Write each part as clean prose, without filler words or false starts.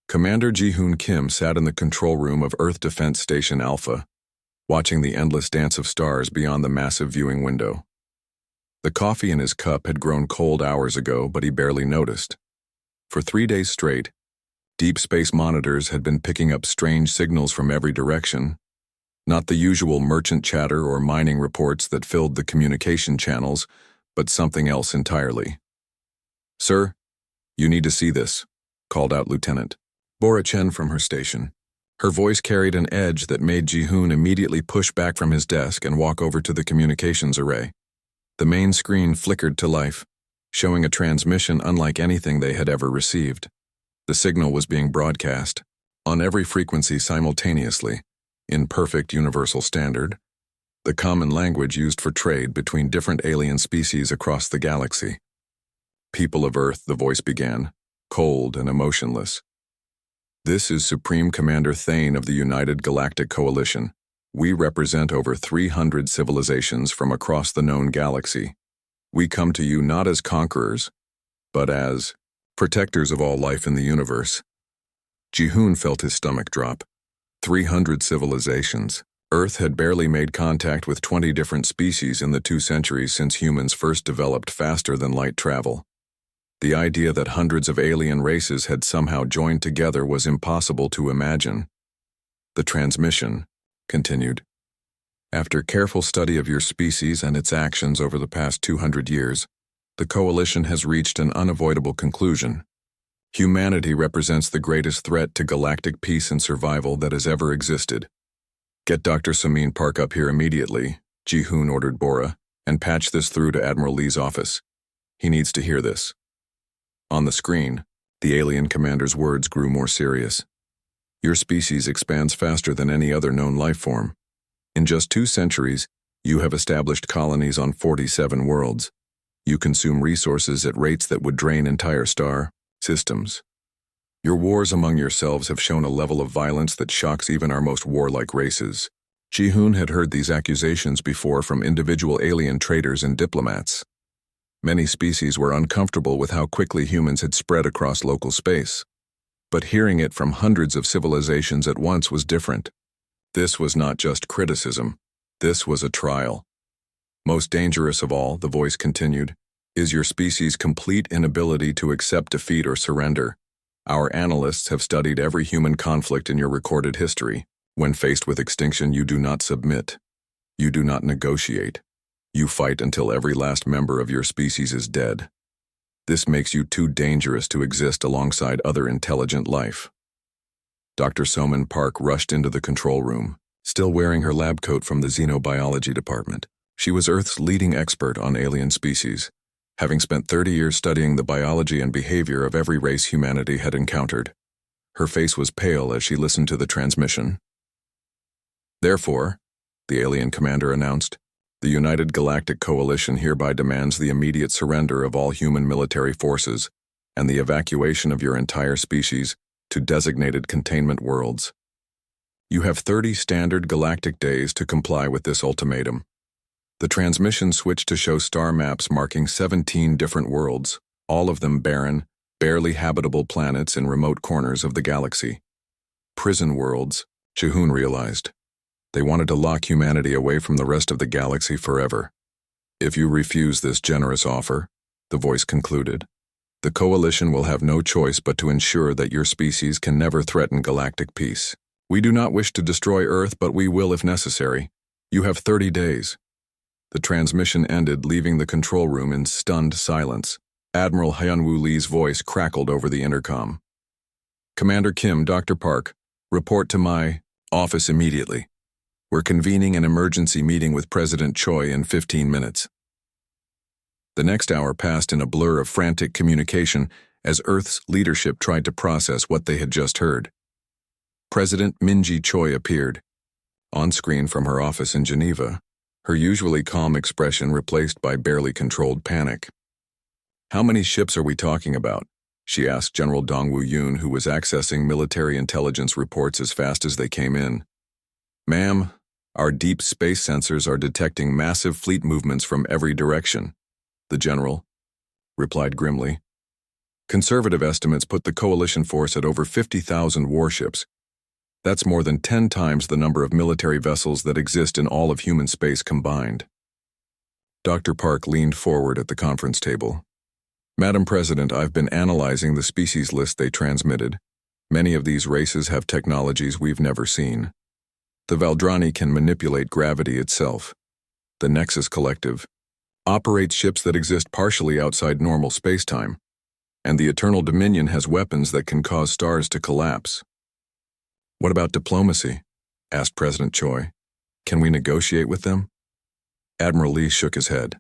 Commander Ji-hoon Kim sat in the control room of Earth Defense Station Alpha, watching the endless dance of stars beyond the massive viewing window. The coffee in his cup had grown cold hours ago, but he barely noticed. For 3 days straight, deep space monitors had been picking up strange signals from every direction, not the usual merchant chatter or mining reports that filled the communication channels, but something else entirely. "Sir, you need to see this," called out Lieutenant Bora Chen from her station. Her voice carried an edge that made Ji-hoon immediately push back from his desk and walk over to the communications array. The main screen flickered to life, showing a transmission unlike anything they had ever received. The signal was being broadcast, on every frequency simultaneously, in perfect universal standard, the common language used for trade between different alien species across the galaxy. "People of Earth," the voice began, cold and emotionless. "This is Supreme Commander Thane of the United Galactic Coalition. We represent over 300 civilizations from across the known galaxy. We come to you not as conquerors, but as protectors of all life in the universe." Ji-hoon felt his stomach drop. 300 civilizations. Earth had barely made contact with 20 different species in the 2 centuries since humans first developed faster-than-light travel. The idea that hundreds of alien races had somehow joined together was impossible to imagine. "The transmission," continued. "After careful study of your species and its actions over the past 200 years, the Coalition has reached an unavoidable conclusion. Humanity represents the greatest threat to galactic peace and survival that has ever existed. Get Dr. Samin Park up here immediately," Ji-hoon ordered Bora, "and patch this through to Admiral Lee's office. He needs to hear this." On the screen, the alien commander's words grew more serious. "Your species expands faster than any other known life form. In just 2 centuries, you have established colonies on 47 worlds. You consume resources at rates that would drain entire star systems. Your wars among yourselves have shown a level of violence that shocks even our most warlike races." Ji-hoon had heard these accusations before from individual alien traders and diplomats. Many species were uncomfortable with how quickly humans had spread across local space. But hearing it from hundreds of civilizations at once was different. This was not just criticism. This was a trial. "Most dangerous of all," the voice continued, "is your species' complete inability to accept defeat or surrender. Our analysts have studied every human conflict in your recorded history. When faced with extinction, you do not submit. You do not negotiate. You fight until every last member of your species is dead. This makes you too dangerous to exist alongside other intelligent life." Dr. Soman Park rushed into the control room, still wearing her lab coat from the xenobiology department. She was Earth's leading expert on alien species, having spent 30 years studying the biology and behavior of every race humanity had encountered. Her face was pale as she listened to the transmission. "Therefore," the alien commander announced, "the United Galactic Coalition hereby demands the immediate surrender of all human military forces and the evacuation of your entire species to designated containment worlds. You have 30 standard galactic days to comply with this ultimatum." The transmission switched to show star maps marking 17 different worlds, all of them barren, barely habitable planets in remote corners of the galaxy. Prison worlds, Ji-hoon realized. They wanted to lock humanity away from the rest of the galaxy forever. "If you refuse this generous offer," the voice concluded, "the Coalition will have no choice but to ensure that your species can never threaten galactic peace. We do not wish to destroy Earth, but we will if necessary. You have 30 days. The transmission ended, leaving the control room in stunned silence. Admiral Hyunwoo Lee's voice crackled over the intercom. "Commander Kim, Dr. Park, report to my office immediately. We're convening an emergency meeting with President Choi in 15 minutes. The next hour passed in a blur of frantic communication as Earth's leadership tried to process what they had just heard. President Min-ji Choi appeared, on screen from her office in Geneva, her usually calm expression replaced by barely controlled panic. "How many ships are we talking about?" she asked General Dong-woo-yoon, who was accessing military intelligence reports as fast as they came in. "Ma'am, our deep space sensors are detecting massive fleet movements from every direction," the general replied grimly. Conservative estimates put the coalition force at over 50,000 warships. That's more than 10 times the number of military vessels that exist in all of human space combined. Dr. Park leaned forward at the conference table. Madam President, I've been analyzing the species list they transmitted. Many of these races have technologies we've never seen. The Valdrani can manipulate gravity itself. The Nexus Collective operates ships that exist partially outside normal spacetime. And the Eternal Dominion has weapons that can cause stars to collapse. What about diplomacy? Asked President Choi. Can we negotiate with them? Admiral Lee shook his head.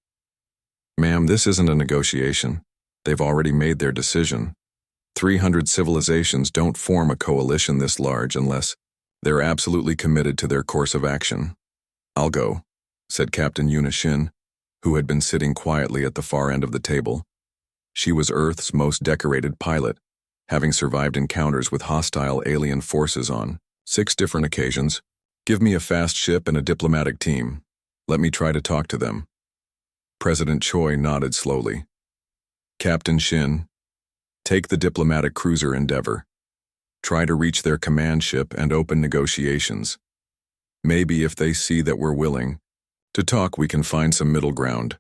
Ma'am, this isn't a negotiation. They've already made their decision. 300 civilizations don't form a coalition this large unless they're absolutely committed to their course of action. I'll go, said Captain Yuna Shin, who had been sitting quietly at the far end of the table. She was Earth's most decorated pilot, having survived encounters with hostile alien forces on 6 different occasions. Give me a fast ship and a diplomatic team. Let me try to talk to them. President Choi nodded slowly. Captain Shin, take the diplomatic cruiser Endeavor. Try to reach their command ship and open negotiations. Maybe if they see that we're willing to talk, we can find some middle ground.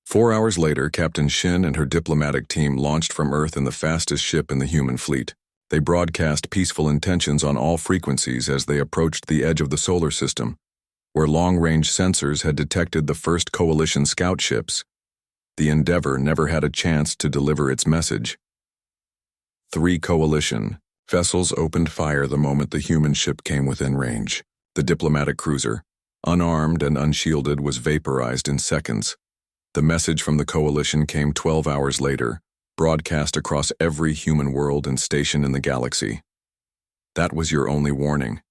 4 hours later, Captain Shin and her diplomatic team launched from Earth in the fastest ship in the human fleet. They broadcast peaceful intentions on all frequencies as they approached the edge of the solar system, where long-range sensors had detected the first coalition scout ships. The Endeavor never had a chance to deliver its message. 3 coalition vessels opened fire the moment the human ship came within range. The diplomatic cruiser, unarmed and unshielded, was vaporized in seconds. The message from the coalition came 12 hours later, broadcast across every human world and station in the galaxy. That was your only warning.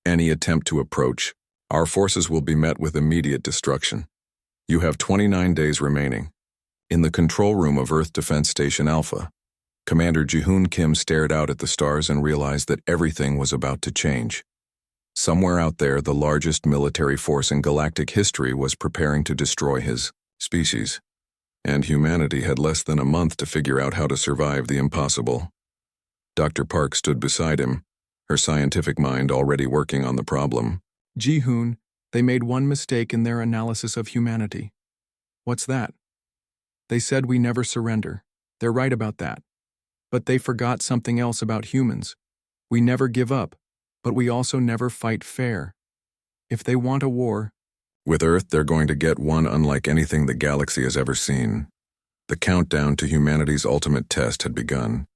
Any attempt to approach, our forces will be met with immediate destruction. You have 29 days remaining. In the control room of Earth Defense Station Alpha, Commander Ji-hoon Kim stared out at the stars and realized that everything was about to change. Somewhere out there, the largest military force in galactic history was preparing to destroy his species, and humanity had less than a month to figure out how to survive the impossible. Dr. Park stood beside him, her scientific mind already working on the problem. Ji-hoon, they made one mistake in their analysis of humanity. What's that? They said we never surrender. They're right about that. But they forgot something else about humans. We never give up, but we also never fight fair. If they want a war, with Earth, they're going to get one unlike anything the galaxy has ever seen. The countdown to humanity's ultimate test had begun.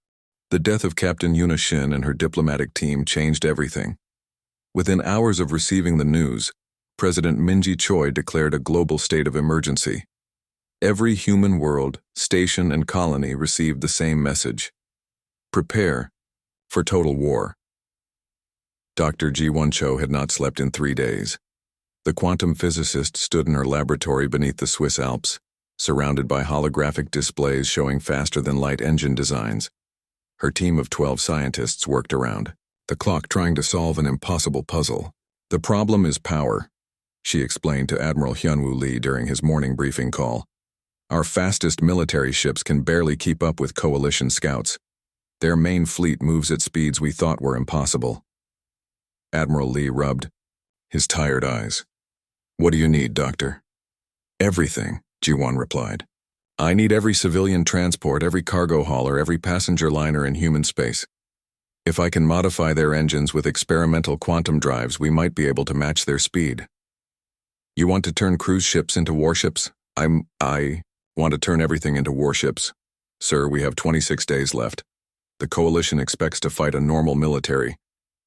The death of Captain Yuna Shin and her diplomatic team changed everything. Within hours of receiving the news, President Min-ji Choi declared a global state of emergency. Every human world, station, and colony received the same message. Prepare for total war. Dr. Ji-won Cho had not slept in 3 days. The quantum physicist stood in her laboratory beneath the Swiss Alps, surrounded by holographic displays showing faster-than-light engine designs. Her team of 12 scientists worked around the clock trying to solve an impossible puzzle. The problem is power, she explained to Admiral Hyunwoo Lee during his morning briefing call. Our fastest military ships can barely keep up with coalition scouts. Their main fleet moves at speeds we thought were impossible. Admiral Lee rubbed his tired eyes. What do you need, Doctor? Everything, Ji-won replied. I need every civilian transport, every cargo hauler, every passenger liner in human space. If I can modify their engines with experimental quantum drives, we might be able to match their speed. You want to turn cruise ships into warships? I want to turn everything into warships. Sir, we have 26 days left. The coalition expects to fight a normal military.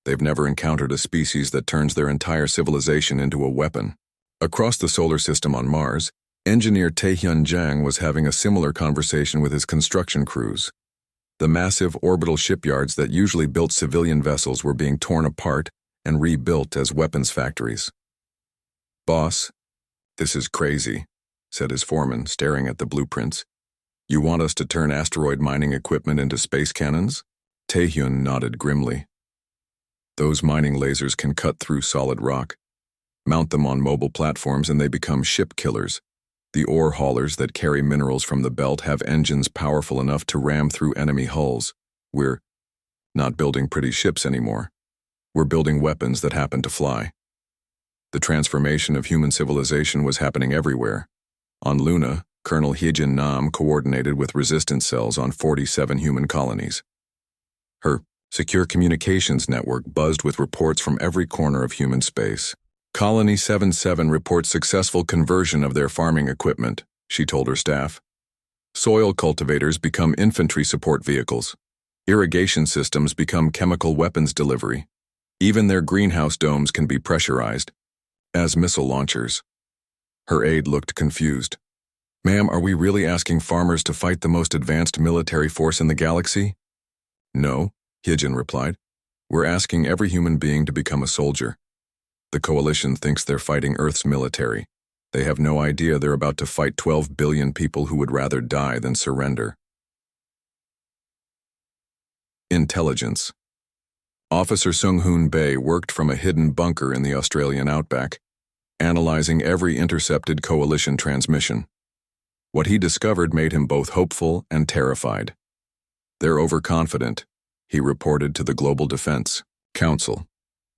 They've never encountered a species that turns their entire civilization into a weapon. Across the solar system on Mars, engineer Taehyun Jang was having a similar conversation with his construction crews. The massive orbital shipyards that usually built civilian vessels were being torn apart and rebuilt as weapons factories. Boss, this is crazy, said his foreman, staring at the blueprints. You want us to turn asteroid mining equipment into space cannons? Taehyun nodded grimly. Those mining lasers can cut through solid rock. Mount them on mobile platforms and they become ship killers. The ore haulers that carry minerals from the belt have engines powerful enough to ram through enemy hulls. We're not building pretty ships anymore. We're building weapons that happen to fly. The transformation of human civilization was happening everywhere. On Luna, Colonel Hyejin Nam coordinated with resistance cells on 47 human colonies. Her secure communications network buzzed with reports from every corner of human space. Colony 77 reports successful conversion of their farming equipment, she told her staff. Soil cultivators become infantry support vehicles. Irrigation systems become chemical weapons delivery. Even their greenhouse domes can be pressurized as missile launchers. Her aide looked confused. Ma'am, are we really asking farmers to fight the most advanced military force in the galaxy? No, Hyejin replied. We're asking every human being to become a soldier. The coalition thinks they're fighting Earth's military. They have no idea they're about to fight 12 billion people who would rather die than surrender. Intelligence. Officer Sung-Hoon Bae worked from a hidden bunker in the Australian outback, analyzing every intercepted coalition transmission. What he discovered made him both hopeful and terrified. They're overconfident, he reported to the Global Defense Council.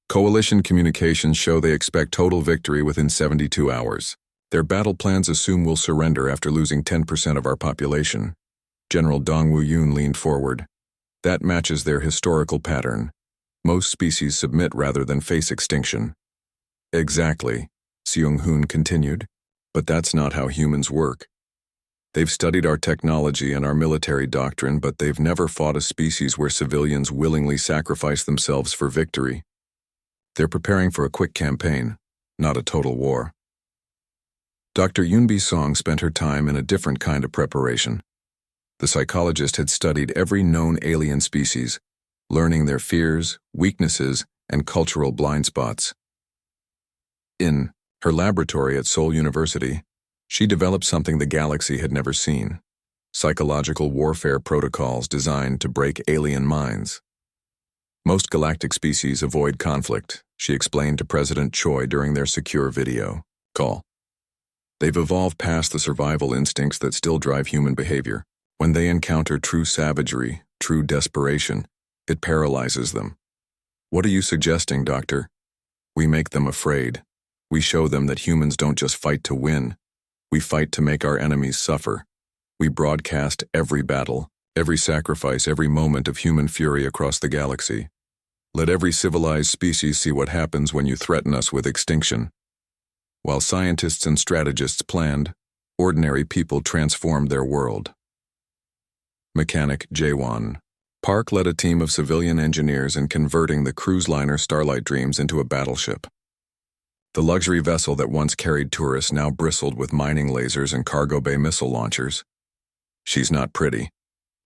Coalition communications show they expect total victory within 72 hours. Their battle plans assume we'll surrender after losing 10% of our population. General Dong Woo-yoon leaned forward. That matches their historical pattern. Most species submit rather than face extinction. Exactly, Seung-hoon continued, but that's not how humans work. They've studied our technology and our military doctrine, but they've never fought a species where civilians willingly sacrifice themselves for victory. They're preparing for a quick campaign, not a total war. Dr. Yoonbi Song spent her time in a different kind of preparation. The psychologist had studied every known alien species, learning their fears, weaknesses, and cultural blind spots. In her laboratory at Seoul University, she developed something the galaxy had never seen: psychological warfare protocols designed to break alien minds. Most galactic species avoid conflict, she explained to President Choi during their secure video call. They've evolved past the survival instincts that still drive human behavior. When they encounter true savagery, true desperation, it paralyzes them. What are you suggesting, Doctor? We make them afraid. We show them that humans don't just fight to win. We fight to make our enemies suffer. We broadcast every battle, every sacrifice, every moment of human fury across the galaxy. Let every civilized species see what happens when you threaten us with extinction. While scientists and strategists planned, ordinary people transformed their world. Mechanic Jaewon Park led a team of civilian engineers in converting the cruise liner Starlight Dreams into a battleship. The luxury vessel that once carried tourists now bristled with mining lasers and cargo bay missile launchers. She's not pretty,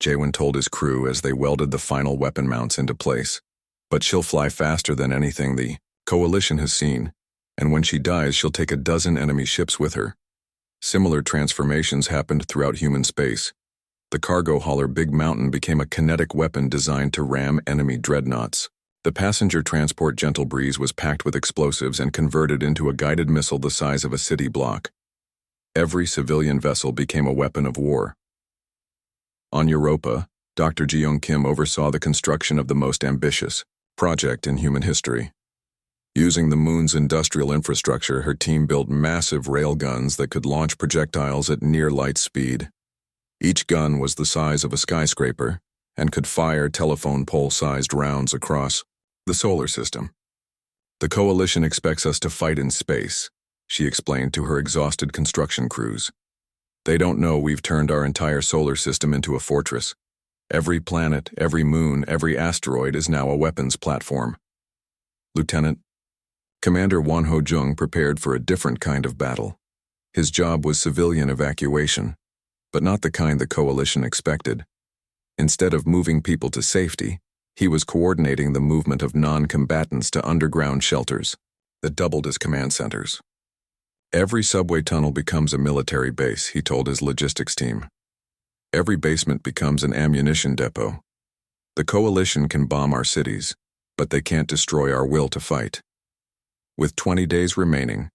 Jaewon told his crew as they welded the final weapon mounts into place. But she'll fly faster than anything the coalition has seen, and when she dies, she'll take a dozen enemy ships with her. Similar transformations happened throughout human space. The cargo hauler Big Mountain became a kinetic weapon designed to ram enemy dreadnoughts. The passenger transport Gentle Breeze was packed with explosives and converted into a guided missile the size of a city block. Every civilian vessel became a weapon of war. On Europa, Dr. Jeong Kim oversaw the construction of the most ambitious project in human history. Using the moon's industrial infrastructure, her team built massive railguns that could launch projectiles at near light speed. Each gun was the size of a skyscraper and could fire telephone pole-sized rounds across the solar system. The coalition expects us to fight in space, she explained to her exhausted construction crews. They don't know we've turned our entire solar system into a fortress. Every planet, every moon, every asteroid is now a weapons platform. Lieutenant, Commander Won Ho-jung prepared for a different kind of battle. His job was civilian evacuation, but not the kind the coalition expected. Instead of moving people to safety, he was coordinating the movement of non-combatants to underground shelters that doubled as command centers. Every subway tunnel becomes a military base, he told his logistics team. Every basement becomes an ammunition depot. The coalition can bomb our cities, but they can't destroy our will to fight. With 20 days remaining,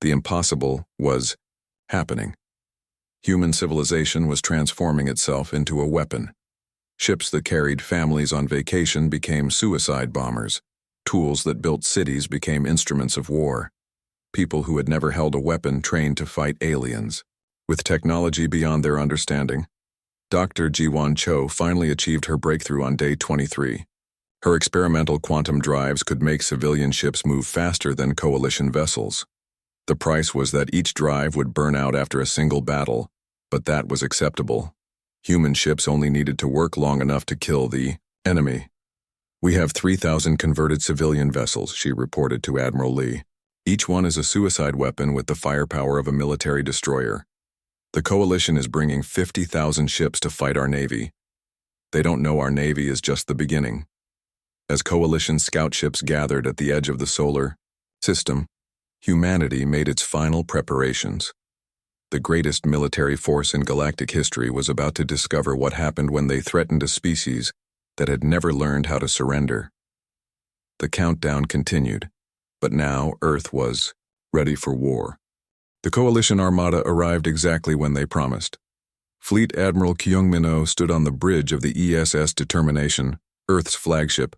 the impossible was happening. Human civilization was transforming itself into a weapon. Ships that carried families on vacation became suicide bombers. Tools that built cities became instruments of war. People who had never held a weapon trained to fight aliens. With technology beyond their understanding, Dr. Jiwan Cho finally achieved her breakthrough on day 23. Her experimental quantum drives could make civilian ships move faster than coalition vessels. The price was that each drive would burn out after a single battle, but that was acceptable. Human ships only needed to work long enough to kill the enemy. "We have 3,000 converted civilian vessels," she reported to Admiral Lee. "Each one is a suicide weapon with the firepower of a military destroyer. The coalition is bringing 50,000 ships to fight our navy. They don't know our navy is just the beginning." As coalition scout ships gathered at the edge of the solar system, humanity made its final preparations. The greatest military force in galactic history was about to discover what happened when they threatened a species that had never learned how to surrender. The countdown continued, but now Earth was ready for war. The coalition armada arrived exactly when they promised. Fleet Admiral Kyung-min-oh stood on the bridge of the ESS Determination, Earth's flagship,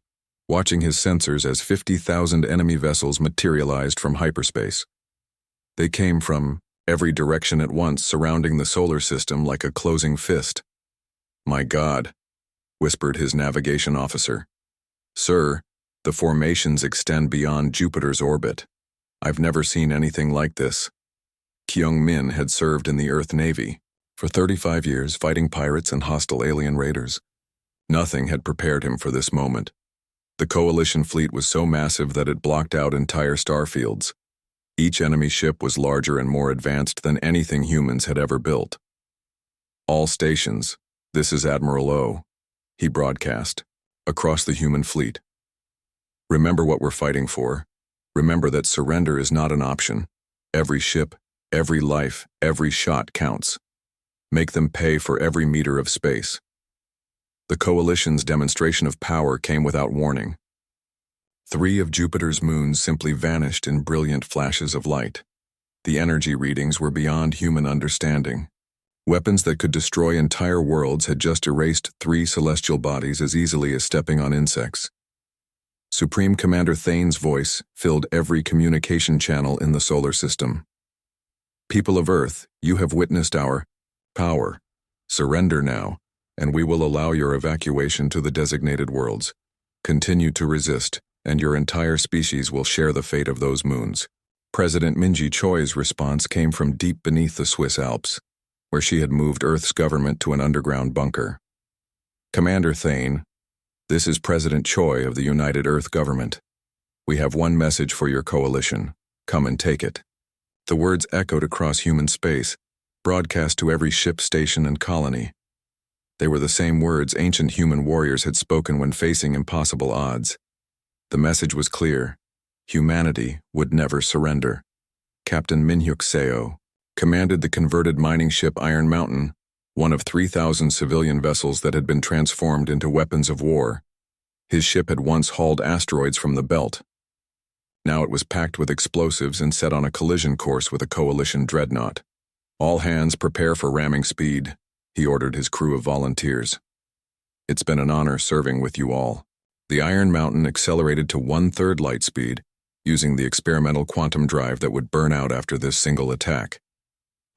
watching his sensors as 50,000 enemy vessels materialized from hyperspace. They came from every direction at once, surrounding the solar system like a closing fist. "My God," whispered his navigation officer. "Sir, the formations extend beyond Jupiter's orbit. I've never seen anything like this." Kyung-min had served in the Earth Navy for 35 years, fighting pirates and hostile alien raiders. Nothing had prepared him for this moment. The coalition fleet was so massive that it blocked out entire star fields. Each enemy ship was larger and more advanced than anything humans had ever built. "All stations, this is Admiral O," he broadcast, across the human fleet. "Remember what we're fighting for. Remember that surrender is not an option. Every ship, every life, every shot counts. Make them pay for every meter of space." The coalition's demonstration of power came without warning. 3 of Jupiter's moons simply vanished in brilliant flashes of light. The energy readings were beyond human understanding. Weapons that could destroy entire worlds had just erased 3 celestial bodies as easily as stepping on insects. Supreme Commander Thane's voice filled every communication channel in the solar system. "People of Earth, you have witnessed our power. Surrender now, and we will allow your evacuation to the designated worlds. Continue to resist, and your entire species will share the fate of those moons." President Minji Choi's response came from deep beneath the Swiss Alps, where she had moved Earth's government to an underground bunker. "Commander Thane, this is President Choi of the United Earth Government. We have one message for your coalition. Come and take it." The words echoed across human space, broadcast to every ship, station, and colony. They were the same words ancient human warriors had spoken when facing impossible odds. The message was clear. Humanity would never surrender. Captain Minhyuk Seo commanded the converted mining ship Iron Mountain, one of 3,000 civilian vessels that had been transformed into weapons of war. His ship had once hauled asteroids from the belt. Now it was packed with explosives and set on a collision course with a coalition dreadnought. "All hands prepare for ramming speed," he ordered his crew of volunteers. "It's been an honor serving with you all." The Iron Mountain accelerated to 1/3 light speed, using the experimental quantum drive that would burn out after this single attack.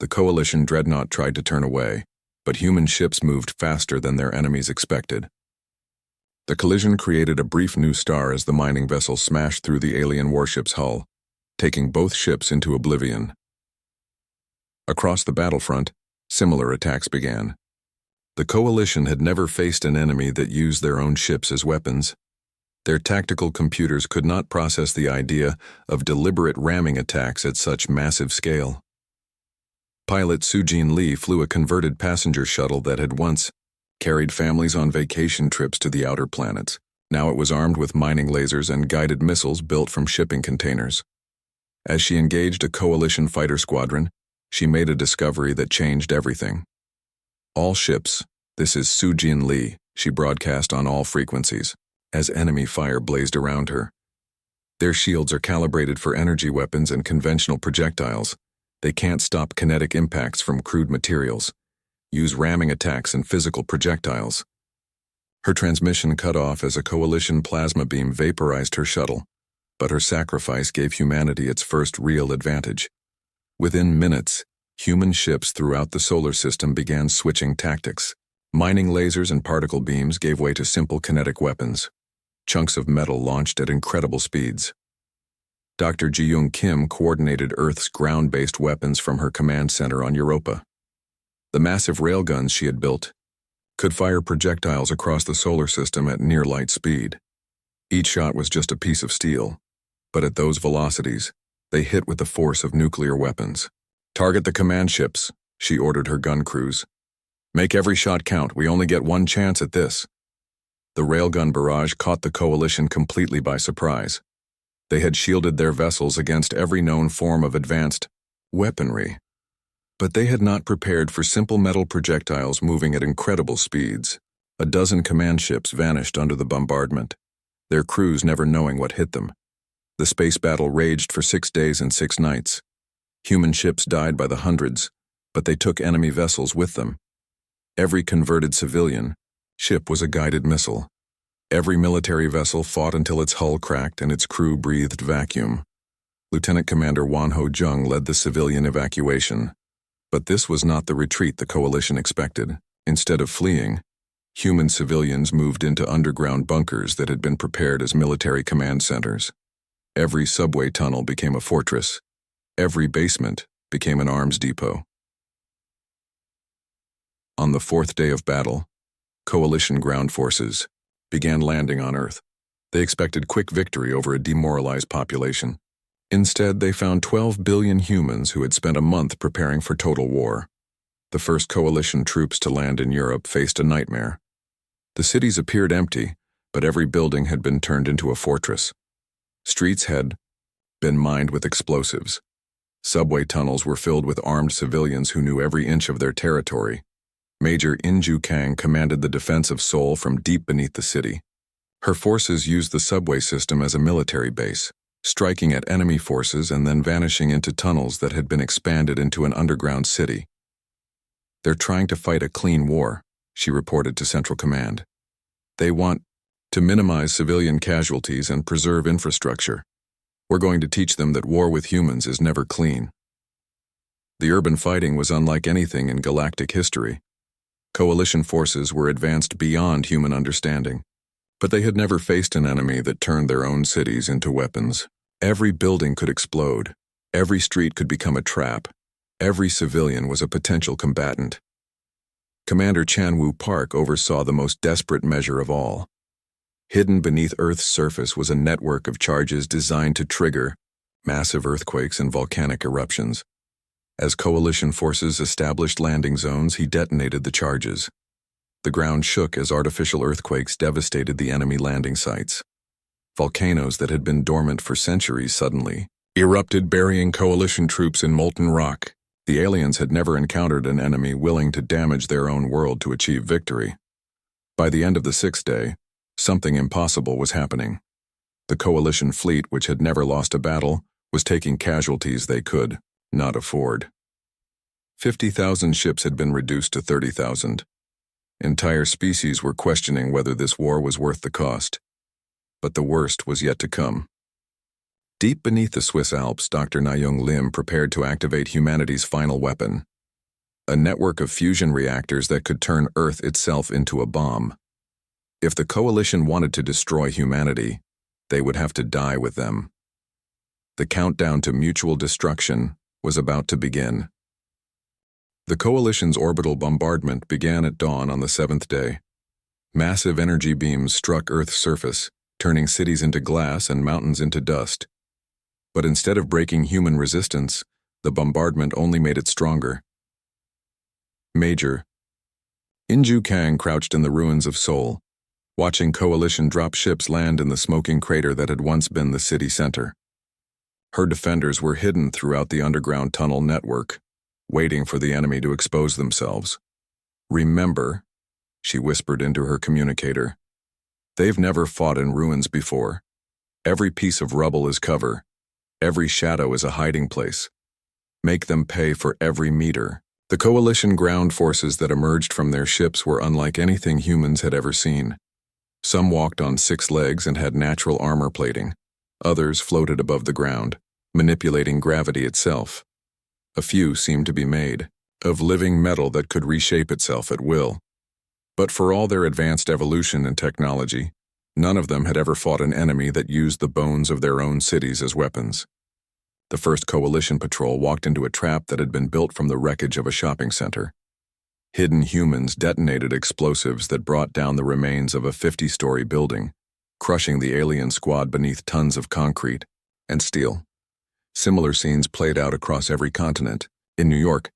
The coalition dreadnought tried to turn away, but human ships moved faster than their enemies expected. The collision created a brief new star as the mining vessel smashed through the alien warship's hull, taking both ships into oblivion. Across the battlefront, similar attacks began. The coalition had never faced an enemy that used their own ships as weapons. Their tactical computers could not process the idea of deliberate ramming attacks at such massive scale. Pilot Sujin Lee flew a converted passenger shuttle that had once carried families on vacation trips to the outer planets. Now it was armed with mining lasers and guided missiles built from shipping containers. As she engaged a coalition fighter squadron, she made a discovery that changed everything. "All ships, this is Sujin Lee," she broadcast on all frequencies, as enemy fire blazed around her. "Their shields are calibrated for energy weapons and conventional projectiles. They can't stop kinetic impacts from crude materials, use ramming attacks and physical projectiles. Her transmission cut off as a coalition plasma beam vaporized her shuttle, but her sacrifice gave humanity its first real advantage. Within minutes, human ships throughout the solar system began switching tactics. Mining lasers and particle beams gave way to simple kinetic weapons. Chunks of metal launched at incredible speeds. Dr. Ji-Young Kim coordinated Earth's ground-based weapons from her command center on Europa. The massive railguns she had built could fire projectiles across the solar system at near light speed. Each shot was just a piece of steel, but at those velocities, they hit with the force of nuclear weapons. "Target the command ships," she ordered her gun crews. "Make every shot count. We only get one chance at this." The railgun barrage caught the coalition completely by surprise. They had shielded their vessels against every known form of advanced weaponry, but they had not prepared for simple metal projectiles moving at incredible speeds. A dozen command ships vanished under the bombardment, their crews never knowing what hit them. The space battle raged for 6 days and 6 nights. Human ships died by the hundreds, but they took enemy vessels with them. Every converted civilian ship was a guided missile. Every military vessel fought until its hull cracked and its crew breathed vacuum. Lieutenant Commander Wan Ho-jung led the civilian evacuation. But this was not the retreat the coalition expected. Instead of fleeing, human civilians moved into underground bunkers that had been prepared as military command centers. Every subway tunnel became a fortress. Every basement became an arms depot. On the 4th day of battle, coalition ground forces began landing on Earth. They expected quick victory over a demoralized population. Instead, they found 12 billion humans who had spent a month preparing for total war. The first coalition troops to land in Europe faced a nightmare. The cities appeared empty, but every building had been turned into a fortress. Streets had been mined with explosives. Subway tunnels were filled with armed civilians who knew every inch of their territory. Major In-ju Kang commanded the defense of Seoul from deep beneath the city. Her forces used the subway system as a military base, striking at enemy forces and then vanishing into tunnels that had been expanded into an underground city. "They're trying to fight a clean war," she reported to Central Command. "They want to minimize civilian casualties and preserve infrastructure. We're going to teach them that war with humans is never clean." The urban fighting was unlike anything in galactic history. Coalition forces were advanced beyond human understanding, but they had never faced an enemy that turned their own cities into weapons. Every building could explode. Every street could become a trap. Every civilian was a potential combatant. Commander Chan-woo Park oversaw the most desperate measure of all. Hidden beneath Earth's surface was a network of charges designed to trigger massive earthquakes and volcanic eruptions. As coalition forces established landing zones, he detonated the charges. The ground shook as artificial earthquakes devastated the enemy landing sites. Volcanoes that had been dormant for centuries suddenly erupted, burying coalition troops in molten rock. The aliens had never encountered an enemy willing to damage their own world to achieve victory. By the end of the 6th day, something impossible was happening. The coalition fleet, which had never lost a battle, was taking casualties they could not afford. 50,000 ships had been reduced to 30,000. Entire species were questioning whether this war was worth the cost. But the worst was yet to come. Deep beneath the Swiss Alps, Dr. Na-Young Lim prepared to activate humanity's final weapon, a network of fusion reactors that could turn Earth itself into a bomb. If the coalition wanted to destroy humanity, they would have to die with them. The countdown to mutual destruction was about to begin. The coalition's orbital bombardment began at dawn on the 7th day. Massive energy beams struck Earth's surface, turning cities into glass and mountains into dust. But instead of breaking human resistance, the bombardment only made it stronger. Major In-ju Kang crouched in the ruins of Seoul, watching coalition drop ships land in the smoking crater that had once been the city center. Her defenders were hidden throughout the underground tunnel network, waiting for the enemy to expose themselves. "Remember," she whispered into her communicator, "they've never fought in ruins before. Every piece of rubble is cover. Every shadow is a hiding place. Make them pay for every meter. The coalition ground forces that emerged from their ships were unlike anything humans had ever seen. Some walked on 6 legs and had natural armor plating. Others floated above the ground, manipulating gravity itself. A few seemed to be made of living metal that could reshape itself at will. But for all their advanced evolution and technology, none of them had ever fought an enemy that used the bones of their own cities as weapons. The first coalition patrol walked into a trap that had been built from the wreckage of a shopping center. Hidden humans detonated explosives that brought down the remains of a 50-story building, crushing the alien squad beneath tons of concrete and steel. Similar scenes played out across every continent. In New York,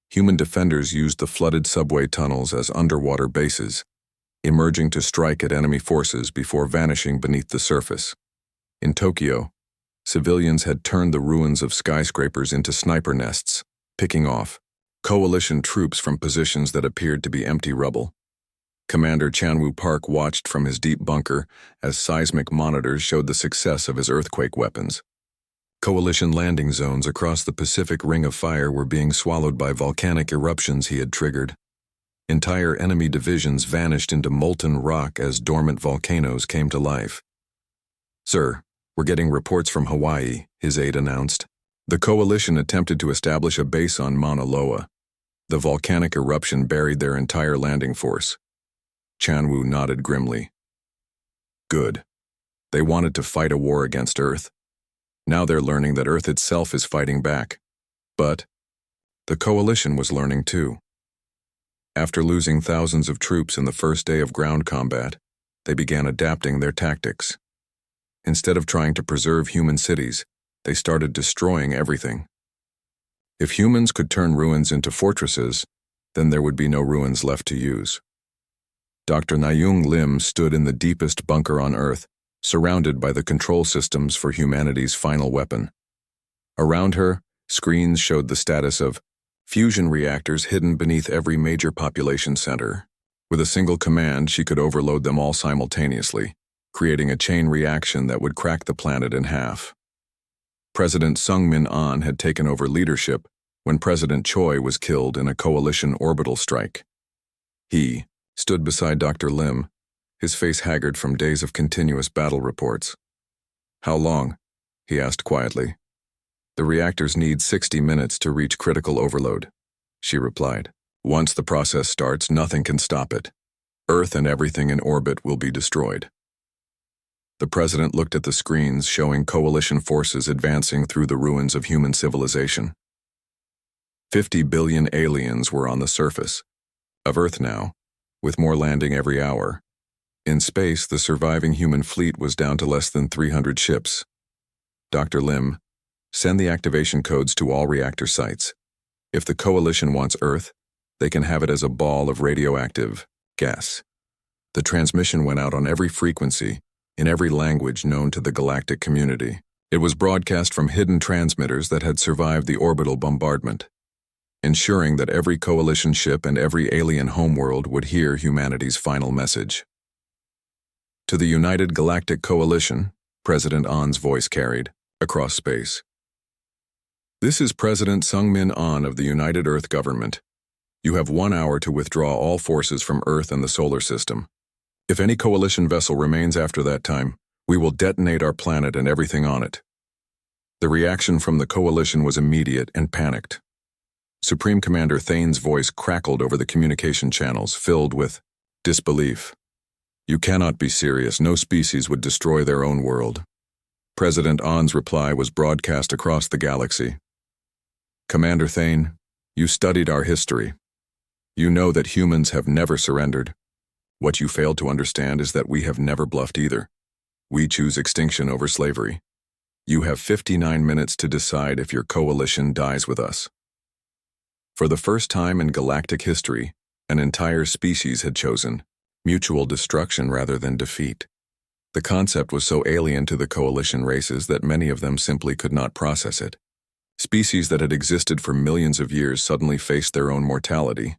human defenders used the flooded subway tunnels as underwater bases, emerging to strike at enemy forces before vanishing beneath the surface. In Tokyo, civilians had turned the ruins of skyscrapers into sniper nests, picking off coalition troops from positions that appeared to be empty rubble. Commander Chanwoo Park watched from his deep bunker as seismic monitors showed the success of his earthquake weapons. Coalition landing zones across the Pacific Ring of Fire were being swallowed by volcanic eruptions he had triggered. Entire enemy divisions vanished into molten rock as dormant volcanoes came to life. "Sir, we're getting reports from Hawaii," his aide announced. The coalition attempted to establish a base on Mauna Loa. The volcanic eruption buried their entire landing force. Chanwoo nodded grimly. Good. They wanted to fight a war against Earth. Now they're learning that Earth itself is fighting back. But the coalition was learning too. After losing thousands of troops in the first day of ground combat, they began adapting their tactics. Instead of trying to preserve human cities, they started destroying everything. If humans could turn ruins into fortresses, then there would be no ruins left to use. Dr. Nyung Lim stood in the deepest bunker on Earth, surrounded by the control systems for humanity's final weapon. Around her, screens showed the status of fusion reactors hidden beneath every major population center. With a single command, she could overload them all simultaneously, creating a chain reaction that would crack the planet in half. President Sung-min-an had taken over leadership when President Choi was killed in a coalition orbital strike. He stood beside Dr. Lim, his face haggard from days of continuous battle reports. "How long?" he asked quietly. "The reactors need 60 minutes to reach critical overload," she replied. "Once the process starts, nothing can stop it. Earth and everything in orbit will be destroyed." The president looked at the screens showing coalition forces advancing through the ruins of human civilization. 50 billion aliens were on the surface of Earth now, with more landing every hour. In space, the surviving human fleet was down to less than 300 ships. "Dr. Lim, send the activation codes to all reactor sites. If the coalition wants Earth, they can have it as a ball of radioactive gas." The transmission went out on every frequency, in every language known to the galactic community. It was broadcast from hidden transmitters that had survived the orbital bombardment, ensuring that every coalition ship and every alien homeworld would hear humanity's final message. "To the United Galactic Coalition," President An's voice carried across space. "This is President Sung-min-an of the United Earth Government. You have 1 hour to withdraw all forces from Earth and the solar system. If any coalition vessel remains after that time, we will detonate our planet and everything on it." The reaction from the coalition was immediate and panicked. Supreme Commander Thane's voice crackled over the communication channels, filled with disbelief. "You cannot be serious. No species would destroy their own world." President An's reply was broadcast across the galaxy. "Commander Thane, you studied our history. You know that humans have never surrendered. What you failed to understand is that we have never bluffed either. We choose extinction over slavery. You have 59 minutes to decide if your coalition dies with us." For the first time in galactic history, an entire species had chosen mutual destruction rather than defeat. The concept was so alien to the coalition races that many of them simply could not process it. Species that had existed for millions of years suddenly faced their own mortality.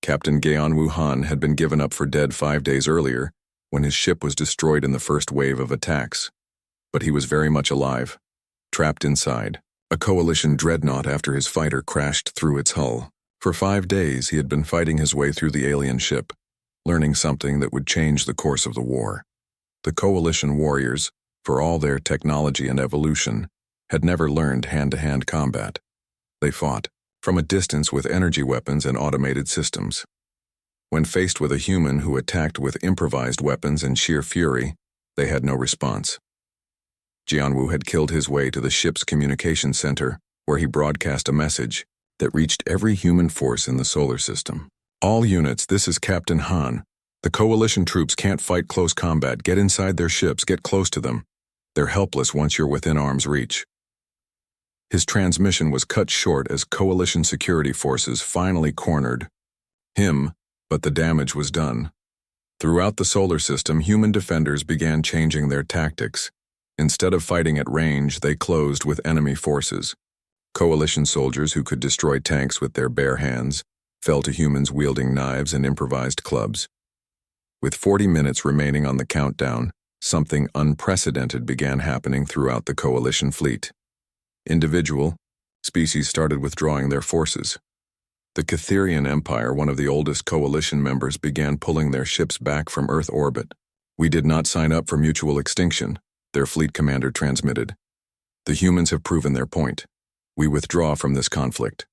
Captain Geon-woo Han had been given up for dead 5 days earlier when his ship was destroyed in the first wave of attacks. But he was very much alive, trapped inside, A coalition dreadnought after his fighter crashed through its hull. For 5 days, he had been fighting his way through the alien ship, learning something that would change the course of the war. The coalition warriors, for all their technology and evolution, had never learned hand-to-hand combat. They fought from a distance with energy weapons and automated systems. When faced with a human who attacked with improvised weapons and sheer fury, they had no response. Jianwu had killed his way to the ship's communication center, where he broadcast a message that reached every human force in the solar system. All units, this is Captain Han. The coalition troops can't fight close combat. Get inside their ships, get close to them. They're helpless once you're within arm's reach. His transmission was cut short as coalition security forces finally cornered him, but the damage was done. Throughout the solar system, human defenders began changing their tactics. Instead of fighting at range, they closed with enemy forces. Coalition soldiers who could destroy tanks with their bare hands fell to humans wielding knives and improvised clubs. With 40 minutes remaining on the countdown, something unprecedented began happening throughout the coalition fleet. Individual species started withdrawing their forces. The Catherian Empire, one of the oldest coalition members, began pulling their ships back from Earth orbit. "We did not sign up for mutual extinction," their fleet commander transmitted. "The humans have proven their point. We withdraw from this conflict."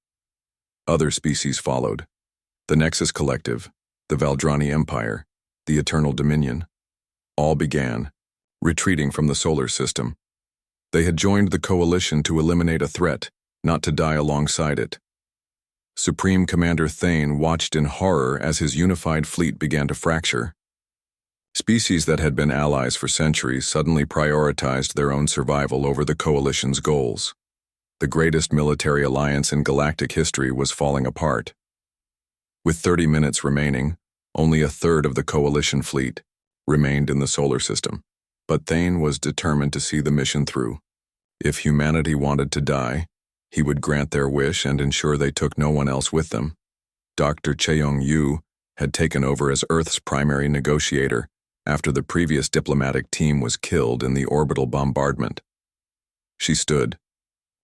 Other species followed. The Nexus Collective, the Valdrani Empire, the Eternal Dominion. All began retreating from the solar system. They had joined the coalition to eliminate a threat, not to die alongside it. Supreme Commander Thane watched in horror as his unified fleet began to fracture. Species that had been allies for centuries suddenly prioritized their own survival over the coalition's goals. The greatest military alliance in galactic history was falling apart. With 30 minutes remaining, only a third of the coalition fleet remained in the solar system. But Thane was determined to see the mission through. If humanity wanted to die, he would grant their wish and ensure they took no one else with them. Dr. Cheong-Yu had taken over as Earth's primary negotiator after the previous diplomatic team was killed in the orbital bombardment. She stood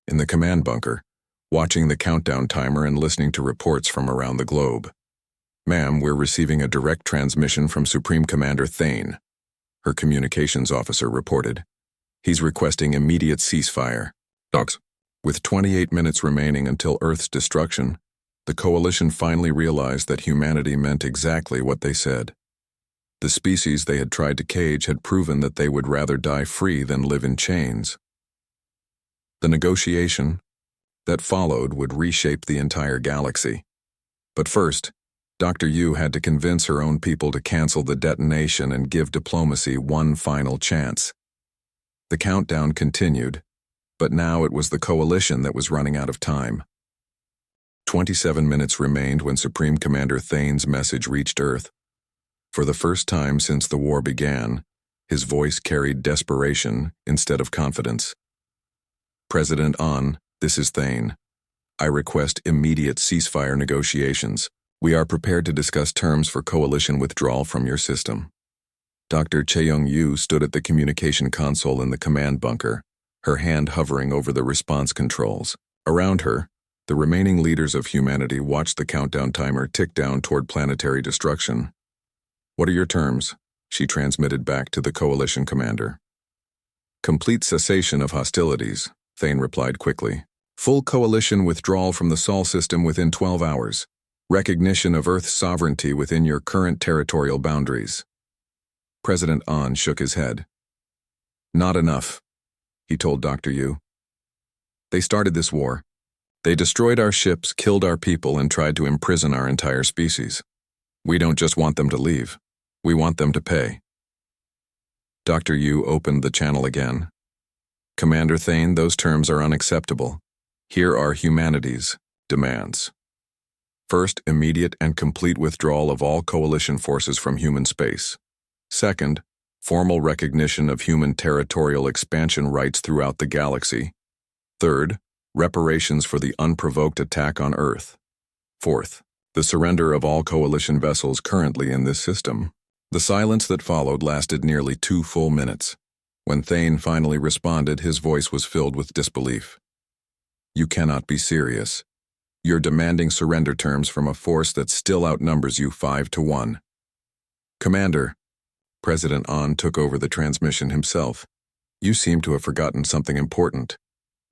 in the command bunker, watching the countdown timer and listening to reports from around the globe. "Ma'am, we're receiving a direct transmission from Supreme Commander Thane," her communications officer reported. "He's requesting immediate ceasefire." Docs. With 28 minutes remaining until Earth's destruction, the coalition finally realized that humanity meant exactly what they said. The species they had tried to cage had proven that they would rather die free than live in chains. The negotiation that followed would reshape the entire galaxy. But first, Dr. Yu had to convince her own people to cancel the detonation and give diplomacy one final chance. The countdown continued, but now it was the coalition that was running out of time. 27 minutes remained when Supreme Commander Thane's message reached Earth. For the first time since the war began, his voice carried desperation instead of confidence. "President An, this is Thane. I request immediate ceasefire negotiations. We are prepared to discuss terms for coalition withdrawal from your system." Dr. Cheong-Yu stood at the communication console in the command bunker, her hand hovering over the response controls. Around her, the remaining leaders of humanity watched the countdown timer tick down toward planetary destruction. "What are your terms?" she transmitted back to the coalition commander. "Complete cessation of hostilities," Thane replied quickly. "Full coalition withdrawal from the Sol system within 12 hours. Recognition of Earth's sovereignty within your current territorial boundaries." President An shook his head. "Not enough," he told Dr. Yu. "They started this war. They destroyed our ships, killed our people, and tried to imprison our entire species. We don't just want them to leave. We want them to pay." Dr. Yu opened the channel again. "Commander Thane, those terms are unacceptable. Here are humanity's demands. First, immediate and complete withdrawal of all coalition forces from human space. Second, formal recognition of human territorial expansion rights throughout the galaxy. Third, reparations for the unprovoked attack on Earth. Fourth, the surrender of all coalition vessels currently in this system." The silence that followed lasted nearly 2 full minutes. When Thane finally responded, his voice was filled with disbelief. You cannot be serious. You're demanding surrender terms from a force that still outnumbers you 5-1. Commander, President An took over the transmission himself. You seem to have forgotten something important.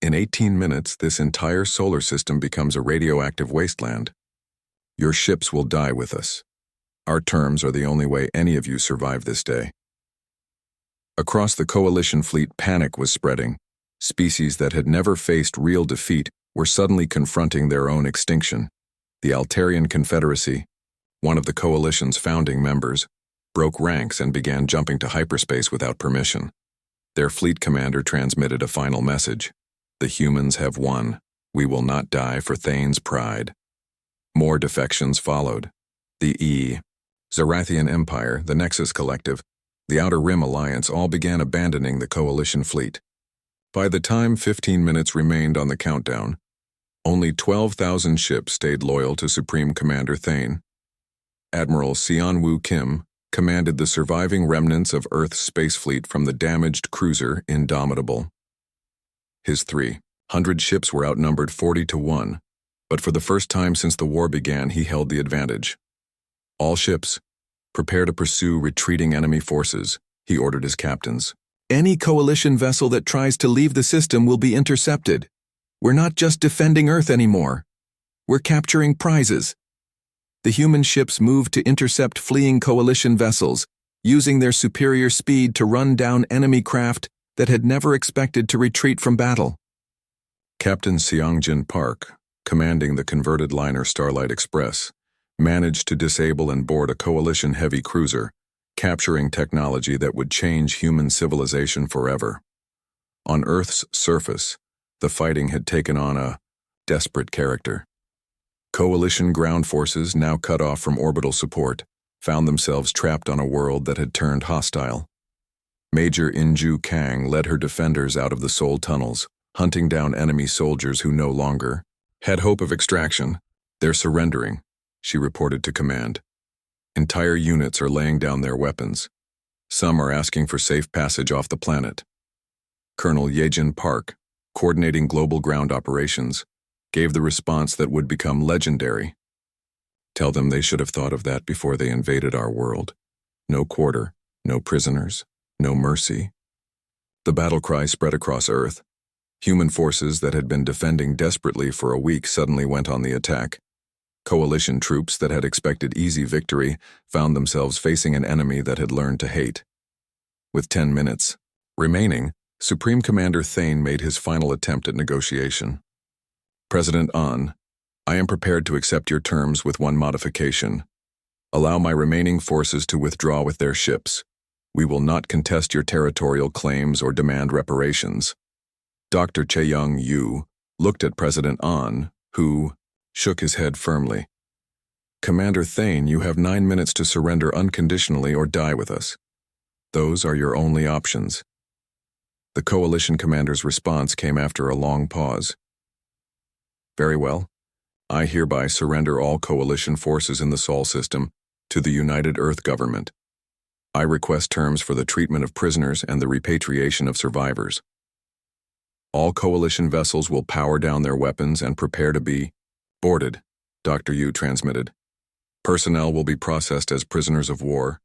In 18 minutes, this entire solar system becomes a radioactive wasteland. Your ships will die with us. Our terms are the only way any of you survive this day. Across the coalition fleet, panic was spreading. Species that had never faced real defeat were suddenly confronting their own extinction. The Altarian Confederacy, one of the coalition's founding members, broke ranks and began jumping to hyperspace without permission. Their fleet commander transmitted a final message. The humans have won. We will not die for Thane's pride. More defections followed. The Zarathian Empire, the Nexus Collective, the Outer Rim Alliance all began abandoning the coalition fleet. By the time 15 minutes remained on the countdown, only 12,000 ships stayed loyal to Supreme Commander Thane. Admiral Seon-woo Kim commanded the surviving remnants of Earth's space fleet from the damaged cruiser Indomitable. His 300 ships were outnumbered 40-1, but for the first time since the war began, he held the advantage. All ships, prepare to pursue retreating enemy forces, he ordered his captains. Any coalition vessel that tries to leave the system will be intercepted. We're not just defending Earth anymore. We're capturing prizes. The human ships moved to intercept fleeing coalition vessels, using their superior speed to run down enemy craft that had never expected to retreat from battle. Captain Seongjin Park, commanding the converted liner Starlight Express, managed to disable and board a coalition heavy cruiser, capturing technology that would change human civilization forever. On Earth's surface, the fighting had taken on a desperate character. Coalition ground forces, now cut off from orbital support, found themselves trapped on a world that had turned hostile. Major Inju Kang led her defenders out of the Seoul tunnels, hunting down enemy soldiers who no longer had hope of extraction. They're surrendering, she reported to command. Entire units are laying down their weapons. Some are asking for safe passage off the planet. Colonel Yejin Park, coordinating global ground operations, gave the response that would become legendary. Tell them they should have thought of that before they invaded our world. No quarter, no prisoners, no mercy. The battle cry spread across Earth. Human forces that had been defending desperately for a week suddenly went on the attack. Coalition troops that had expected easy victory found themselves facing an enemy that had learned to hate. With 10 minutes remaining, Supreme Commander Thane made his final attempt at negotiation. President An, I am prepared to accept your terms with one modification. Allow my remaining forces to withdraw with their ships. We will not contest your territorial claims or demand reparations. Dr. Chae-young-yu looked at President An, who shook his head firmly. Commander Thane, you have 9 minutes to surrender unconditionally or die with us. Those are your only options. The coalition commander's response came after a long pause. Very well. I hereby surrender all coalition forces in the Sol system to the United Earth government. I request terms for the treatment of prisoners and the repatriation of survivors. All coalition vessels will power down their weapons and prepare to be boarded, Dr. Yu transmitted. Personnel will be processed as prisoners of war.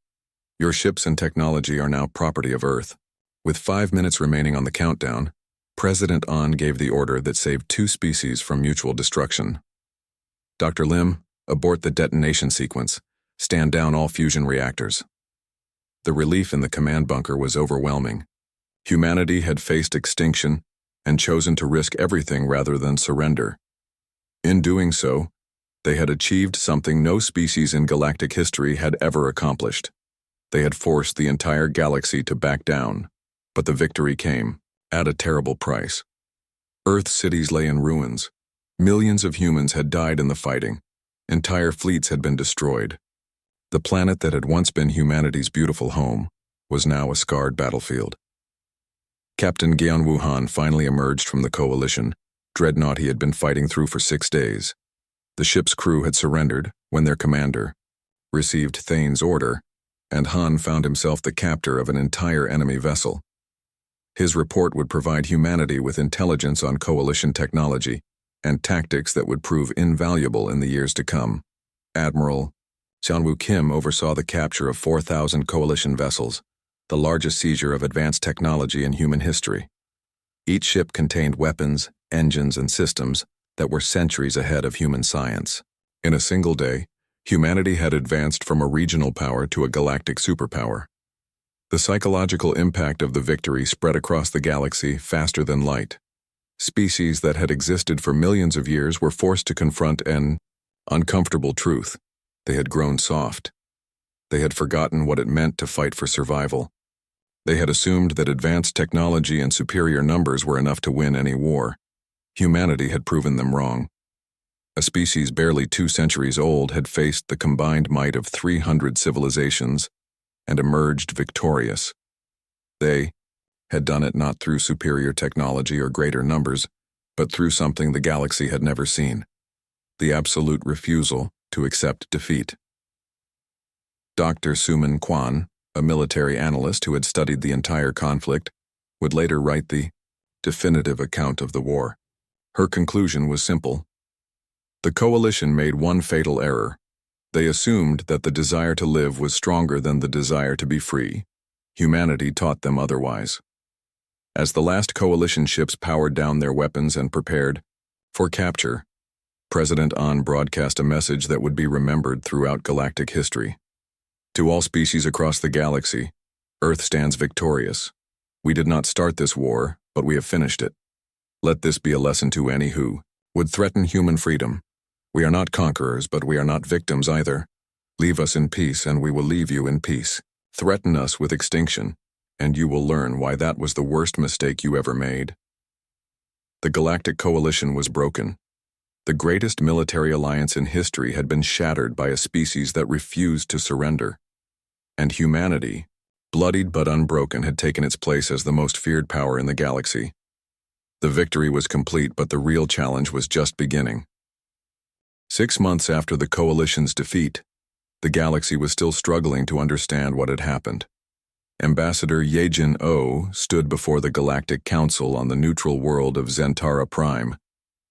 Your ships and technology are now property of Earth. With 5 minutes remaining on the countdown, President An gave the order that saved 2 species from mutual destruction. Dr. Lim, abort the detonation sequence. Stand down all fusion reactors. The relief in the command bunker was overwhelming. Humanity had faced extinction and chosen to risk everything rather than surrender. In doing so, they had achieved something no species in galactic history had ever accomplished. They had forced the entire galaxy to back down, but the victory came at a terrible price. Earth's cities lay in ruins. Millions of humans had died in the fighting. Entire fleets had been destroyed. The planet that had once been humanity's beautiful home was now a scarred battlefield. Captain Gyeon-woo Han finally emerged from the coalition, dreadnought he had been fighting through for 6 days. The ship's crew had surrendered when their commander received Thane's order, and Han found himself the captor of an entire enemy vessel. His report would provide humanity with intelligence on coalition technology and tactics that would prove invaluable in the years to come. Admiral Seonwoo Kim oversaw the capture of 4,000 coalition vessels, the largest seizure of advanced technology in human history. Each ship contained weapons, engines, and systems that were centuries ahead of human science. In a single day, humanity had advanced from a regional power to a galactic superpower. The psychological impact of the victory spread across the galaxy faster than light. Species that had existed for millions of years were forced to confront an uncomfortable truth. They had grown soft. They had forgotten what it meant to fight for survival. They had assumed that advanced technology and superior numbers were enough to win any war. Humanity had proven them wrong. A species barely 2 centuries old had faced the combined might of 300 civilizations and emerged victorious. They had done it not through superior technology or greater numbers, but through something the galaxy had never seen: the absolute refusal to accept defeat. Dr. Suman Kwan, a military analyst who had studied the entire conflict, would later write the definitive account of the war. Her conclusion was simple. The coalition made one fatal error. They assumed that the desire to live was stronger than the desire to be free. Humanity taught them otherwise. As the last coalition ships powered down their weapons and prepared for capture, President An broadcast a message that would be remembered throughout galactic history. To all species across the galaxy, Earth stands victorious. We did not start this war, but we have finished it. Let this be a lesson to any who would threaten human freedom. We are not conquerors, but we are not victims either. Leave us in peace, and we will leave you in peace. Threaten us with extinction, and you will learn why that was the worst mistake you ever made. The Galactic Coalition was broken. The greatest military alliance in history had been shattered by a species that refused to surrender. And humanity, bloodied but unbroken, had taken its place as the most feared power in the galaxy. The victory was complete, but the real challenge was just beginning. 6 months after the coalition's defeat, the galaxy was still struggling to understand what had happened. Ambassador Yejin-O stood before the Galactic Council on the neutral world of Zentara Prime,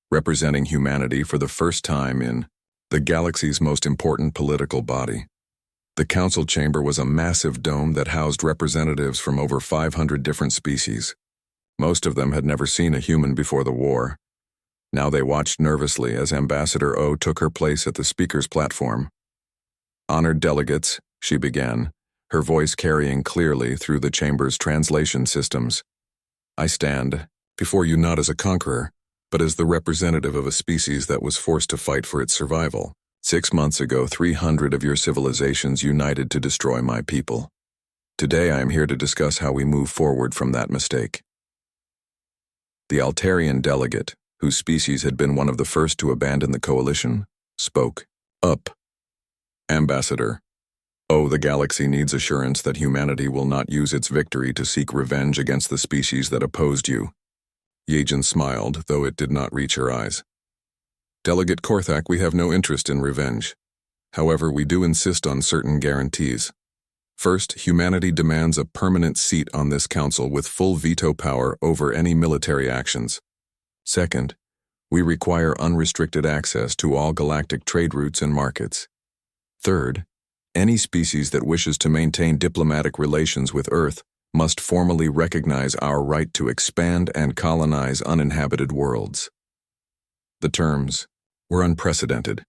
representing humanity for the first time in the galaxy's most important political body. The council chamber was a massive dome that housed representatives from over 500 different species. Most of them had never seen a human before the war. Now they watched nervously as Ambassador O took her place at the speaker's platform. "Honored delegates," she began, her voice carrying clearly through the chamber's translation systems. "I stand before you not as a conqueror, but as the representative of a species that was forced to fight for its survival. 6 months ago, 300 of your civilizations united to destroy my people. Today I am here to discuss how we move forward from that mistake." The Altarian delegate, whose species had been one of the first to abandon the coalition, spoke up. "Ambassador, the galaxy needs assurance that humanity will not use its victory to seek revenge against the species that opposed you." Yejin smiled, though it did not reach her eyes. "Delegate Korthak, we have no interest in revenge. However, we do insist on certain guarantees. First, humanity demands a permanent seat on this council with full veto power over any military actions. Second, we require unrestricted access to all galactic trade routes and markets. Third, any species that wishes to maintain diplomatic relations with Earth must formally recognize our right to expand and colonize uninhabited worlds." The terms were unprecedented.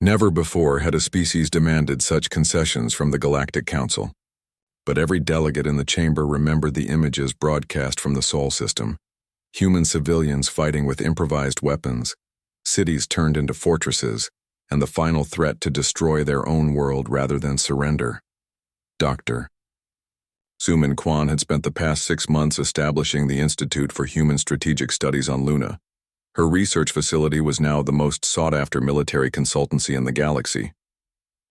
Never before had a species demanded such concessions from the Galactic Council. But every delegate in the chamber remembered the images broadcast from the Sol system. Human civilians fighting with improvised weapons, cities turned into fortresses, and the final threat to destroy their own world rather than surrender. Dr. Suman Kwan had spent the past 6 months establishing the Institute for Human Strategic Studies on Luna. Her research facility was now the most sought-after military consultancy in the galaxy.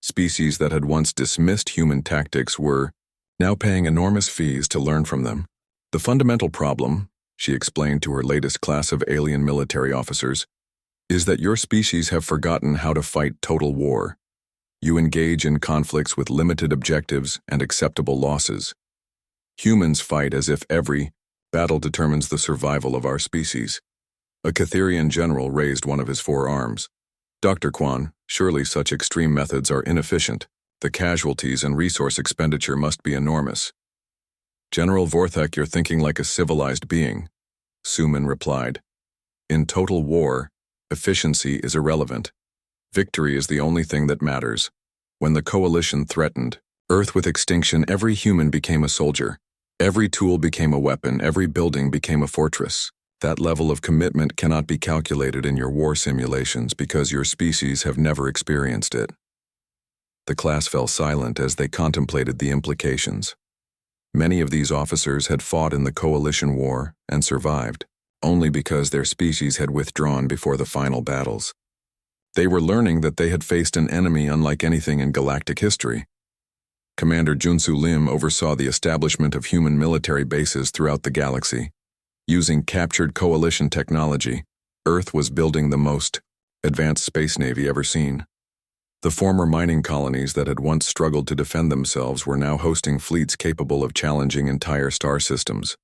Species that had once dismissed human tactics were now paying enormous fees to learn from them. "The fundamental problem," she explained to her latest class of alien military officers, "is that your species have forgotten how to fight total war. You engage in conflicts with limited objectives and acceptable losses. Humans fight as if every Battle determines the survival of our species. A Catherian general raised one of his four arms. Dr. Kwan, surely such extreme methods are inefficient. The casualties and resource expenditure must be enormous. General Vorthek, you're thinking like a civilized being, Suman replied. In total war, efficiency is irrelevant. Victory is the only thing that matters. When the coalition threatened Earth with extinction, every human became a soldier. Every tool became a weapon, every building became a fortress. That level of commitment cannot be calculated in your war simulations because your species have never experienced it. The class fell silent as they contemplated the implications. Many of these officers had fought in the coalition war and survived, only because their species had withdrawn before the final battles. They were learning that they had faced an enemy unlike anything in galactic history. Commander Junsu Lim oversaw the establishment of human military bases throughout the galaxy. Using captured coalition technology, Earth was building the most advanced space navy ever seen. The former mining colonies that had once struggled to defend themselves were now hosting fleets capable of challenging entire star systems.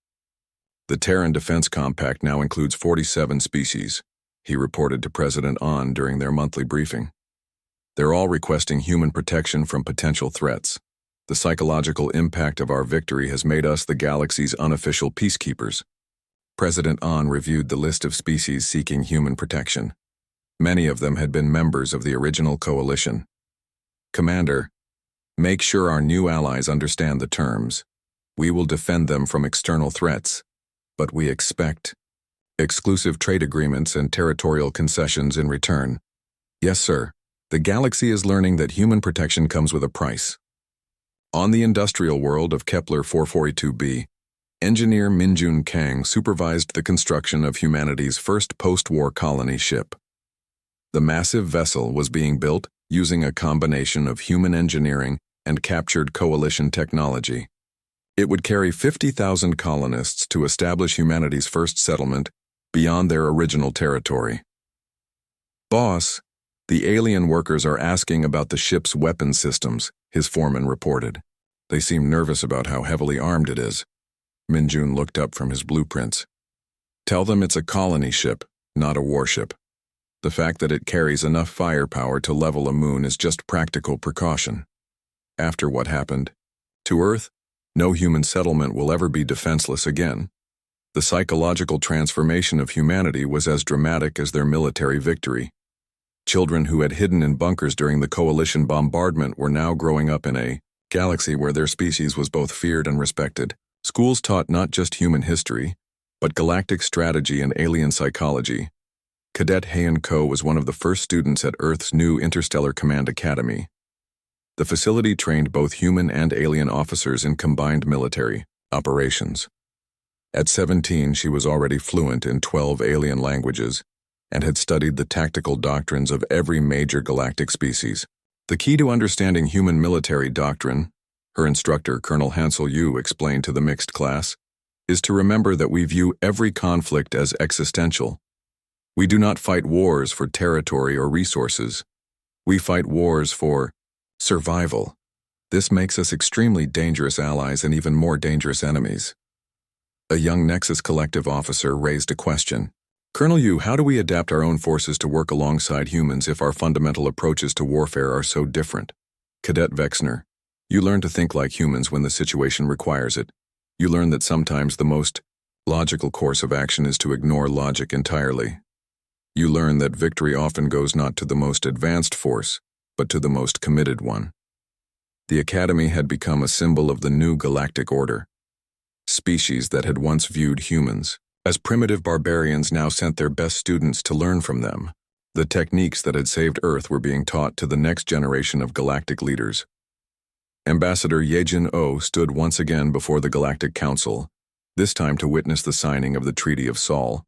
The Terran Defense Compact now includes 47 species, he reported to President An during their monthly briefing. They're all requesting human protection from potential threats. The psychological impact of our victory has made us the galaxy's unofficial peacekeepers. President An reviewed the list of species seeking human protection. Many of them had been members of the original coalition. Commander, make sure our new allies understand the terms. We will defend them from external threats, but we expect exclusive trade agreements and territorial concessions in return. Yes, sir. The galaxy is learning that human protection comes with a price. On the industrial world of Kepler 442b, engineer Minjun Kang supervised the construction of humanity's first post-war colony ship. The massive vessel was being built using a combination of human engineering and captured coalition technology. It would carry 50,000 colonists to establish humanity's first settlement beyond their original territory. Boss, the alien workers are asking about the ship's weapon systems, his foreman reported. They seem nervous about how heavily armed it is. Minjun looked up from his blueprints. Tell them it's a colony ship, not a warship. The fact that it carries enough firepower to level a moon is just practical precaution. After what happened to Earth, no human settlement will ever be defenseless again. The psychological transformation of humanity was as dramatic as their military victory. Children who had hidden in bunkers during the coalition bombardment were now growing up in a galaxy where their species was both feared and respected. Schools taught not just human history, but galactic strategy and alien psychology. Cadet Heian Ko was one of the first students at Earth's new Interstellar Command Academy. The facility trained both human and alien officers in combined military operations. At 17, she was already fluent in 12 alien languages and had studied the tactical doctrines of every major galactic species. The key to understanding human military doctrine, her instructor, Colonel Hansel Yu, explained to the mixed class, is to remember that we view every conflict as existential. We do not fight wars for territory or resources. We fight wars for survival. This makes us extremely dangerous allies and even more dangerous enemies. A young Nexus Collective officer raised a question. Colonel Yu, how do we adapt our own forces to work alongside humans if our fundamental approaches to warfare are so different? Cadet Vexner, you learn to think like humans when the situation requires it. You learn that sometimes the most logical course of action is to ignore logic entirely. You learn that victory often goes not to the most advanced force, but to the most committed one. The Academy had become a symbol of the new galactic order. Species that had once viewed humans as primitive barbarians now sent their best students to learn from them. The techniques that had saved Earth were being taught to the next generation of galactic leaders. Ambassador Yejin O stood once again before the Galactic Council, this time to witness the signing of the Treaty of Sol.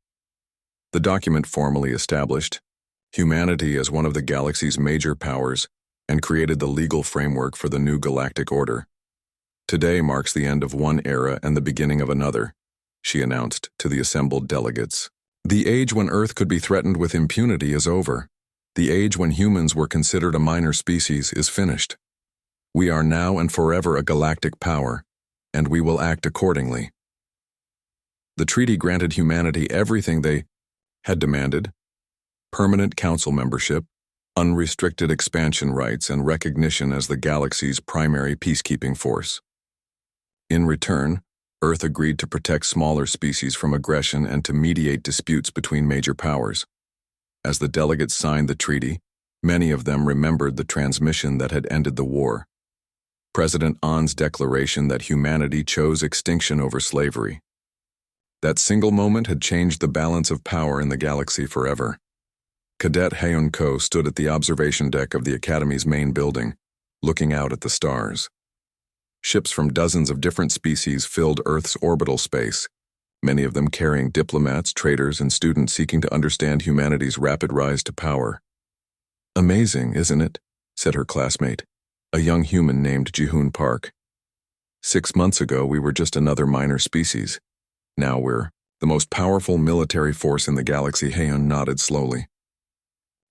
The document formally established humanity as one of the galaxy's major powers and created the legal framework for the new galactic order. Today marks the end of one era and the beginning of another, she announced to the assembled delegates. The age when Earth could be threatened with impunity is over. The age when humans were considered a minor species is finished. We are now and forever a galactic power, and we will act accordingly. The treaty granted humanity everything they had demanded: permanent council membership, unrestricted expansion rights, and recognition as the galaxy's primary peacekeeping force. In return, Earth agreed to protect smaller species from aggression and to mediate disputes between major powers. As the delegates signed the treaty, many of them remembered the transmission that had ended the war: President An's declaration that humanity chose extinction over slavery. That single moment had changed the balance of power in the galaxy forever. Cadet Heon Ko stood at the observation deck of the Academy's main building, looking out at the stars. Ships from dozens of different species filled Earth's orbital space, many of them carrying diplomats, traders, and students seeking to understand humanity's rapid rise to power. "Amazing, isn't it?" said her classmate, a young human named Ji-hoon Park. "6 months ago, we were just another minor species. Now we're the most powerful military force in the galaxy." Heon nodded slowly.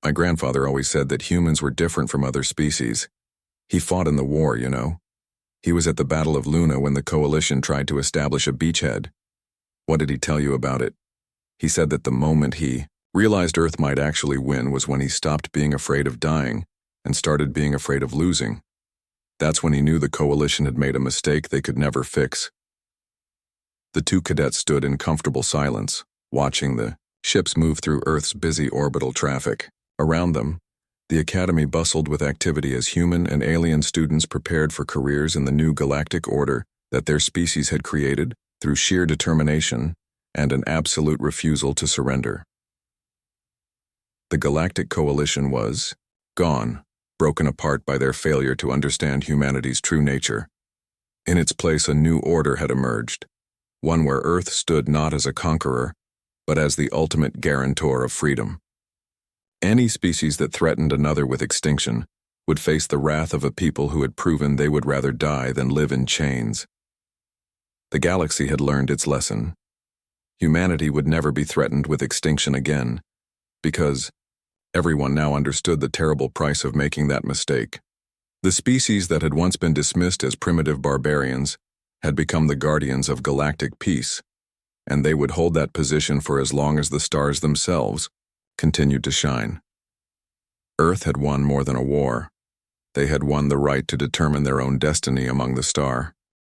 "My grandfather always said that humans were different from other species. He fought in the war, you know. He was at the Battle of Luna when the Coalition tried to establish a beachhead. What did he tell you about it? He said that the moment he realized Earth might actually win was when he stopped being afraid of dying and started being afraid of losing. That's when he knew the Coalition had made a mistake they could never fix." The two cadets stood in comfortable silence, watching the ships move through Earth's busy orbital traffic. Around them, the Academy bustled with activity as human and alien students prepared for careers in the new galactic order that their species had created through sheer determination and an absolute refusal to surrender. The Galactic Coalition was gone, broken apart by their failure to understand humanity's true nature. In its place, a new order had emerged, one where Earth stood not as a conqueror, but as the ultimate guarantor of freedom. Any species that threatened another with extinction would face the wrath of a people who had proven they would rather die than live in chains. The galaxy had learned its lesson. Humanity would never be threatened with extinction again, because everyone now understood the terrible price of making that mistake. The species that had once been dismissed as primitive barbarians had become the guardians of galactic peace, and they would hold that position for as long as the stars themselves continued to shine. Earth had won more than a war. They had won the right to determine their own destiny among the stars.